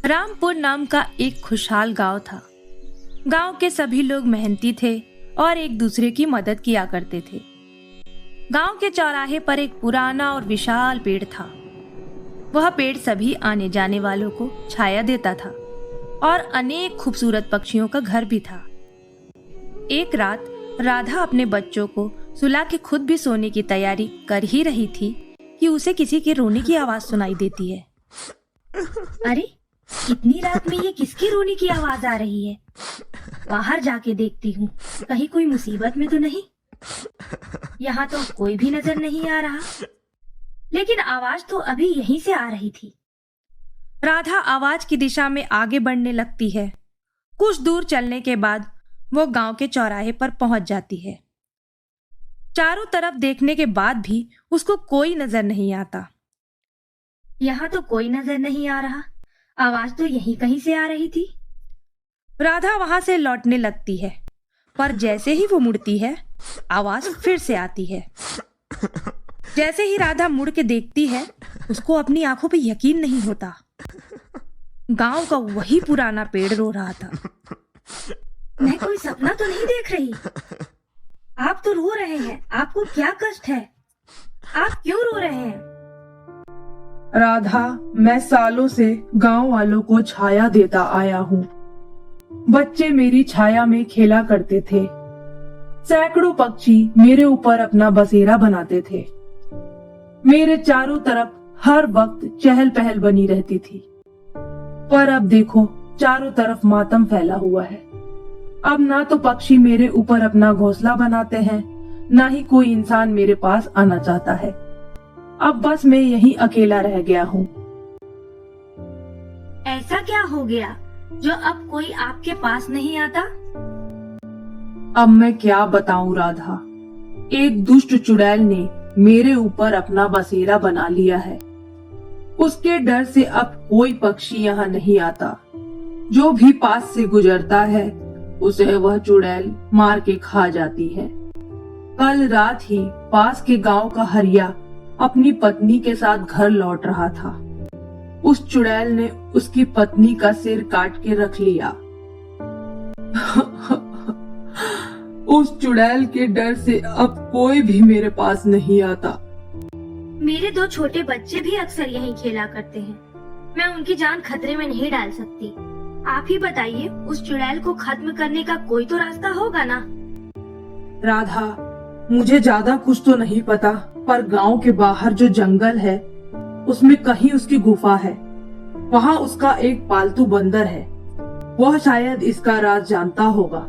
रामपुर नाम का एक खुशहाल गांव था। गांव के सभी लोग मेहनती थे और एक दूसरे की मदद किया करते थे। गांव के चौराहे पर एक पुराना और विशाल पेड़ था। वह पेड़ सभी आने जाने वालों को छाया देता था और अनेक खूबसूरत पक्षियों का घर भी था। एक रात राधा अपने बच्चों को सुला के खुद भी सोने की तैयारी कर ही रही थी कि उसे किसी के रोने की आवाज सुनाई देती है। अरे, इतनी रात में ये किसकी रोने की आवाज आ रही है? बाहर जाके देखती हूँ, कहीं कोई मुसीबत में तो नहीं। यहाँ तो कोई भी नजर नहीं आ रहा, लेकिन आवाज तो अभी यहीं से आ रही थी। राधा आवाज की दिशा में आगे बढ़ने लगती है। कुछ दूर चलने के बाद वो गांव के चौराहे पर पहुंच जाती है। चारों तरफ देखने के बाद भी उसको कोई नजर नहीं आता। यहाँ तो कोई नजर नहीं आ रहा, आवाज तो यहीं कहीं से आ रही थी। राधा वहां से लौटने लगती है, पर जैसे ही वो मुड़ती है, आवाज फिर से आती है। जैसे ही राधा मुड़ के देखती है, उसको अपनी आंखों पे यकीन नहीं होता। गांव का वही पुराना पेड़ रो रहा था। मैं कोई सपना तो नहीं देख रही? आप तो रो रहे हैं, आपको क्या कष्ट है? आप क्यों रो रहे हैं? राधा, मैं सालों से गांव वालों को छाया देता आया हूँ। बच्चे मेरी छाया में खेला करते थे। सैकड़ों पक्षी मेरे ऊपर अपना बसेरा बनाते थे। मेरे चारों तरफ हर वक्त चहल पहल बनी रहती थी। पर अब देखो, चारों तरफ मातम फैला हुआ है। अब ना तो पक्षी मेरे ऊपर अपना घोंसला बनाते हैं, ना ही कोई इंसान मेरे पास आना चाहता है। अब बस मैं यहीं अकेला रह गया हूँ। ऐसा क्या हो गया जो अब कोई आपके पास नहीं आता? अब मैं क्या बताऊं राधा, एक दुष्ट चुड़ैल ने मेरे ऊपर अपना बसेरा बना लिया है। उसके डर से अब कोई पक्षी यहाँ नहीं आता। जो भी पास से गुजरता है, उसे वह चुड़ैल मार के खा जाती है। कल रात ही पास के गांव का हरिया अपनी पत्नी के साथ घर लौट रहा था। उस चुड़ैल ने उसकी पत्नी का सिर काट के रख लिया। उस चुड़ैल के डर से अब कोई भी मेरे पास नहीं आता। मेरे दो छोटे बच्चे भी अक्सर यहीं खेला करते हैं। मैं उनकी जान खतरे में नहीं डाल सकती। आप ही बताइए, उस चुड़ैल को खत्म करने का कोई तो रास्ता होगा ना? राधा, मुझे ज्यादा कुछ तो नहीं पता, पर गांव के बाहर जो जंगल है, उसमें कहीं उसकी गुफा है। वहाँ उसका एक पालतू बंदर है। वह शायद इसका राज जानता होगा।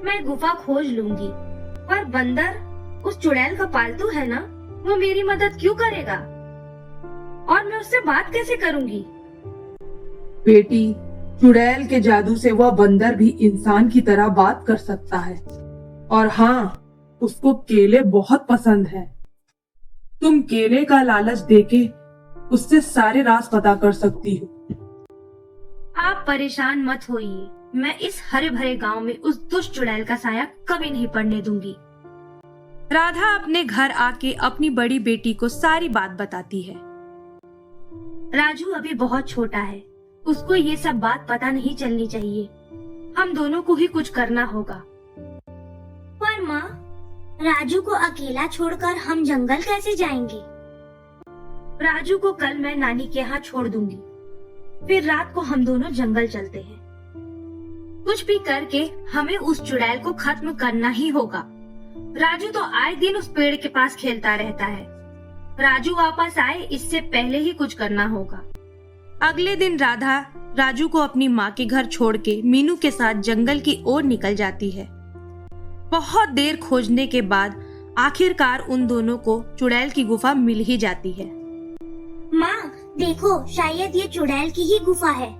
मैं गुफा खोज लूंगी, पर बंदर उस चुड़ैल का पालतू है ना, वो मेरी मदद क्यों करेगा? और मैं उससे बात कैसे करूंगी? बेटी, चुड़ैल के जादू से वह बंदर भी इंसान की तरह बात कर सकता है। और हाँ, उसको केले बहुत पसंद है। तुम केले का लालच देके उससे सारे राज पता कर सकती हो। आप परेशान मत होइए, मैं इस हरे भरे गांव में उस दुष्ट चुड़ैल का साया कभी नहीं पड़ने दूंगी। राधा अपने घर आके अपनी बड़ी बेटी को सारी बात बताती है। राजू अभी बहुत छोटा है, उसको ये सब बात पता नहीं चलनी चाहिए। हम दोनों को ही कुछ करना होगा। पर माँ, राजू को अकेला छोड़कर हम जंगल कैसे जाएंगे? राजू को कल मैं नानी के यहाँ छोड़ दूंगी, फिर रात को हम दोनों जंगल चलते हैं। कुछ भी करके हमें उस चुड़ैल को खत्म करना ही होगा। राजू तो आए दिन उस पेड़ के पास खेलता रहता है। राजू वापस आए, इससे पहले ही कुछ करना होगा। अगले दिन राधा राजू को अपनी माँ के घर छोड़ के मीनू के साथ जंगल की ओर निकल जाती है। बहुत देर खोजने के बाद आखिरकार उन दोनों को चुड़ैल की गुफा मिल ही जाती है। माँ देखो, शायद ये चुड़ैल की ही गुफा है।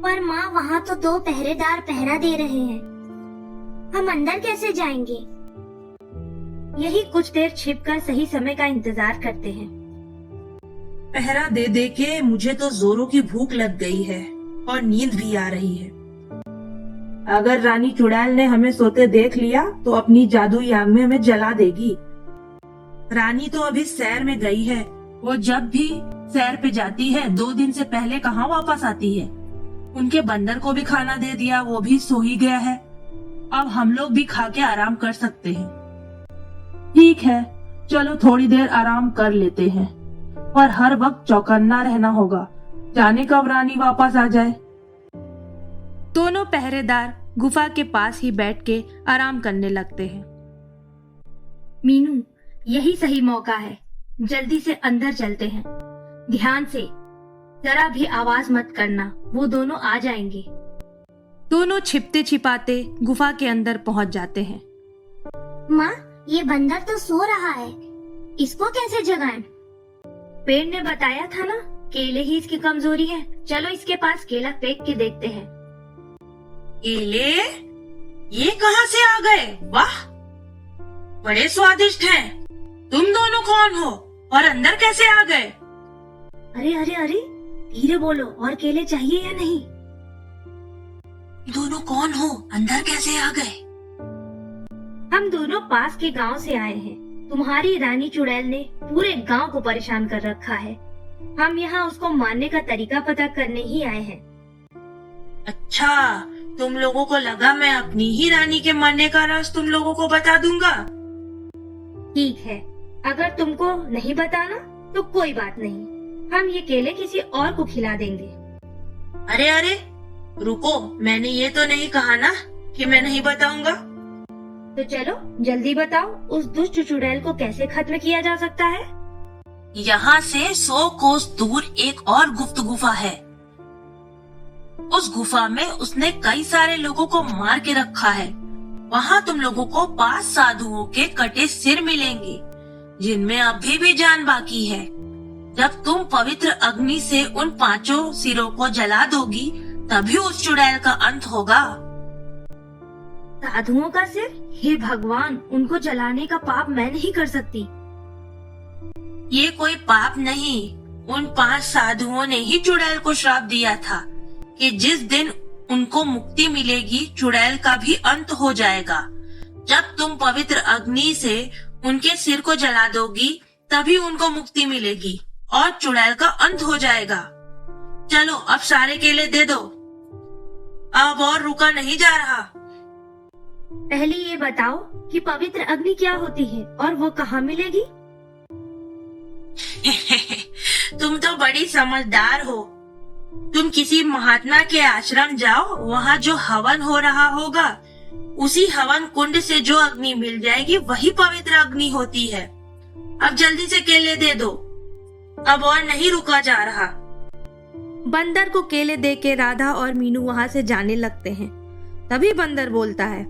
पर माँ, वहाँ तो दो पहरेदार पहरा दे रहे हैं। हम अंदर कैसे जाएंगे? यही कुछ देर छिपकर सही समय का इंतजार करते हैं। पहरा दे दे के मुझे तो जोरों की भूख लग गई है और नींद भी आ रही है। अगर रानी चुड़ैल ने हमें सोते देख लिया तो अपनी जादुई आग में हमें जला देगी। रानी तो अभी सैर में गई है। वो जब भी सैर पे जाती है, 2 दिन से पहले कहाँ वापस आती है। उनके बंदर को भी खाना दे दिया, वो भी सो ही गया है। अब हम लोग भी खा के आराम कर सकते हैं। ठीक है, चलो थोड़ी देर आराम कर लेते हैं, पर हर वक्त चौकन्ना रहना होगा, जाने कब रानी वापस आ जाए। दोनों पहरेदार गुफा के पास ही बैठ के आराम करने लगते हैं। मीनू, यही सही मौका है, जल्दी से अंदर चलते हैं। ध्यान से, जरा भी आवाज मत करना, वो दोनों आ जाएंगे। दोनों छिपते छिपाते गुफा के अंदर पहुंच जाते हैं। माँ, ये बंदर तो सो रहा है, इसको कैसे जगाएं? पेड़ ने बताया था ना, केले ही इसकी कमजोरी है। चलो इसके पास केला फेंक के देखते हैं। केले? ये कहाँ से आ गए? वाह, बड़े स्वादिष्ट हैं। तुम दोनों कौन हो और अंदर कैसे आ गए? अरे अरे अरे, धीरे बोलो, और केले चाहिए या नहीं? दोनों कौन हो, अंदर कैसे आ गए? हम दोनों पास के गांव से आए हैं। तुम्हारी रानी चुड़ैल ने पूरे गांव को परेशान कर रखा है। हम यहाँ उसको मारने का तरीका पता करने ही आए हैं। अच्छा, तुम लोगों को लगा मैं अपनी ही रानी के मरने का राज तुम लोगों को बता दूंगा। ठीक है, अगर तुमको नहीं बताना तो कोई बात नहीं, हम ये केले किसी और को खिला देंगे। अरे अरे रुको, मैंने ये तो नहीं कहा ना कि मैं नहीं बताऊंगा। तो चलो जल्दी बताओ, उस दुष्ट चुड़ैल को कैसे खत्म किया जा सकता है? यहाँ से 100 कोस दूर एक और गुप्त गुफा है। उस गुफा में उसने कई सारे लोगों को मार के रखा है। वहाँ तुम लोगों को 5 साधुओं के कटे सिर मिलेंगे, जिनमें अभी भी जान बाकी है। जब तुम पवित्र अग्नि से उन 5 सिरों को जला दोगी, तभी उस चुड़ैल का अंत होगा। साधुओं का सिर? हे भगवान, उनको जलाने का पाप मैं नहीं कर सकती। ये कोई पाप नहीं, उन 5 साधुओं ने ही चुड़ैल को श्राप दिया था कि जिस दिन उनको मुक्ति मिलेगी, चुड़ैल का भी अंत हो जाएगा। जब तुम पवित्र अग्नि से उनके सिर को जला दोगी, तभी उनको मुक्ति मिलेगी और चुड़ैल का अंत हो जाएगा। चलो अब सारे केले दे दो, अब और रुका नहीं जा रहा। पहले ये बताओ कि पवित्र अग्नि क्या होती है और वो कहाँ मिलेगी? तुम तो बड़ी समझदार हो। तुम किसी महात्मा के आश्रम जाओ, वहाँ जो हवन हो रहा होगा, उसी हवन कुंड से जो अग्नि मिल जाएगी, वही पवित्र अग्नि होती है। अब जल्दी से केले दे दो, अब और नहीं रुका जा रहा। बंदर को केले देके राधा और मीनू वहाँ से जाने लगते हैं। तभी बंदर बोलता है,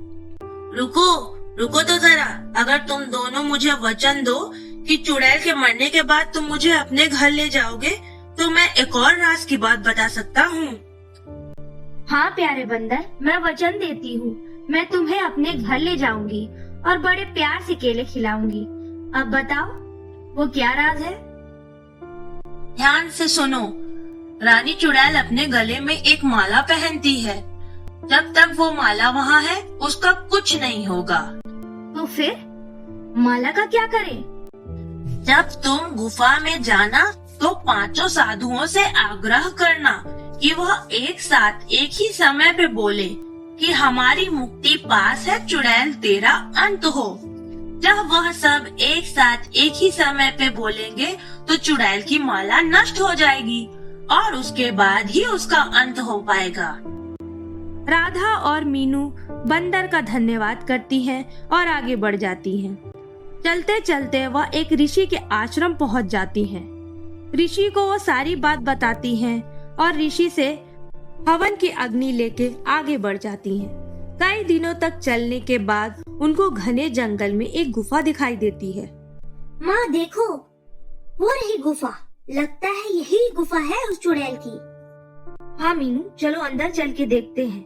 रुको तो जरा, अगर तुम दोनों मुझे वचन दो कि चुड़ैल के मरने के बाद तुम मुझे अपने घर ले जाओगे, तो मैं एक और राज की बात बता सकता हूँ। हाँ प्यारे बंदर, मैं वचन देती हूँ, मैं तुम्हें अपने घर ले जाऊंगी और बड़े प्यार से केले खिलाऊंगी। अब बताओ वो क्या राज है? ध्यान से सुनो। रानी चुड़ैल अपने गले में एक माला पहनती है। जब तक वो माला वहाँ है, उसका कुछ नहीं होगा। तो फिर माला का क्या करें? जब तुम गुफा में जाना, तो 5 साधुओं से आग्रह करना कि वह एक साथ एक ही समय पे बोले कि हमारी मुक्ति पास है, चुड़ैल तेरा अंत हो। जब वह सब एक साथ एक ही समय पे बोलेंगे, तो चुड़ैल की माला नष्ट हो जाएगी और उसके बाद ही उसका अंत हो पाएगा। राधा और मीनू बंदर का धन्यवाद करती हैं और आगे बढ़ जाती हैं। चलते चलते वह एक ऋषि के आश्रम पहुंच जाती हैं। ऋषि को वो सारी बात बताती हैं और ऋषि से हवन की अग्नि लेके आगे बढ़ जाती हैं। कई दिनों तक चलने के बाद उनको घने जंगल में एक गुफा दिखाई देती है। माँ देखो, वो रही गुफा, लगता है यही गुफा है उस चुड़ैल की। हाँ मीनू, चलो अंदर चल के देखते हैं।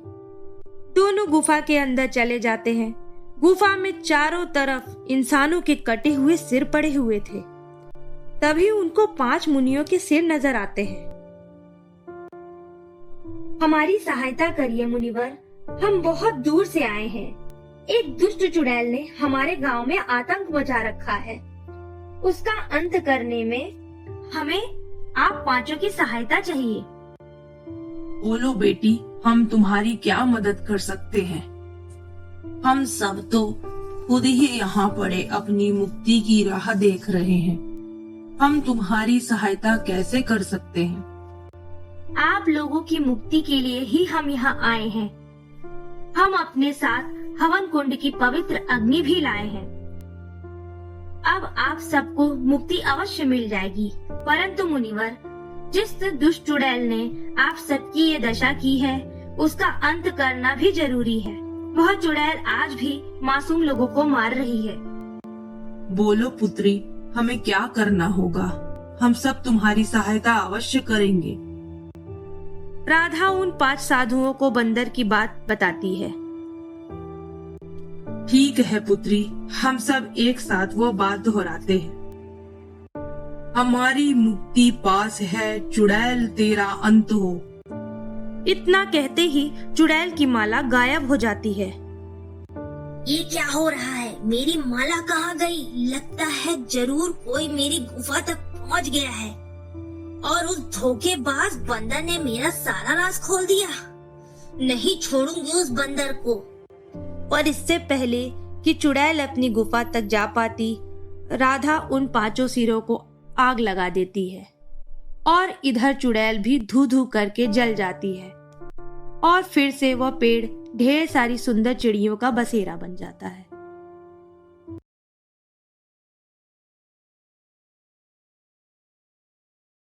दोनों गुफा के अंदर चले जाते हैं। गुफा में चारों तरफ इंसानों के कटे हुए सिर पड़े हुए थे। तभी उनको 5 मुनियों के सिर नजर आते हैं। हमारी सहायता करिए मुनिवर, हम बहुत दूर से आए हैं। एक दुष्ट चुड़ैल ने हमारे गांव में आतंक मचा रखा है। उसका अंत करने में हमें आप पांचों की सहायता चाहिए। बोलो बेटी, हम तुम्हारी क्या मदद कर सकते हैं? हम सब तो खुद ही यहाँ पड़े अपनी मुक्ति की राह देख रहे हैं। हम तुम्हारी सहायता कैसे कर सकते हैं? आप लोगों की मुक्ति के लिए ही हम यहाँ आए हैं। हम अपने साथ हवन कुंड की पवित्र अग्नि भी लाए हैं। अब आप सबको मुक्ति अवश्य मिल जाएगी, परंतु मुनिवर, जिस दुष्ट चुड़ैल ने आप सबकी ये दशा की है, उसका अंत करना भी जरूरी है। वह चुड़ैल आज भी मासूम लोगों को मार रही है। बोलो पुत्री, हमें क्या करना होगा? हम सब तुम्हारी सहायता अवश्य करेंगे। राधा उन 5 साधुओं को बंदर की बात बताती है। ठीक है पुत्री, हम सब एक साथ वो बात दोहराते हैं। हमारी मुक्ति पास है, चुड़ैल तेरा अंत हो। इतना कहते ही चुड़ैल की माला गायब हो जाती है। ये क्या हो रहा है? मेरी माला कहाँ गई? लगता है जरूर कोई मेरी गुफा तक पहुँच गया है और उस धोखेबाज बंदर ने मेरा सारा राज खोल दिया। नहीं छोड़ूंगी उस बंदर को। पर इससे पहले कि चुड़ैल अपनी गुफा तक जा पाती, राधा उन 5 सिरों को आग लगा देती है और इधर चुड़ैल भी धू धू करके जल जाती है और फिर से वह पेड़ ढेर सारी सुंदर चिड़ियों का बसेरा बन जाता है।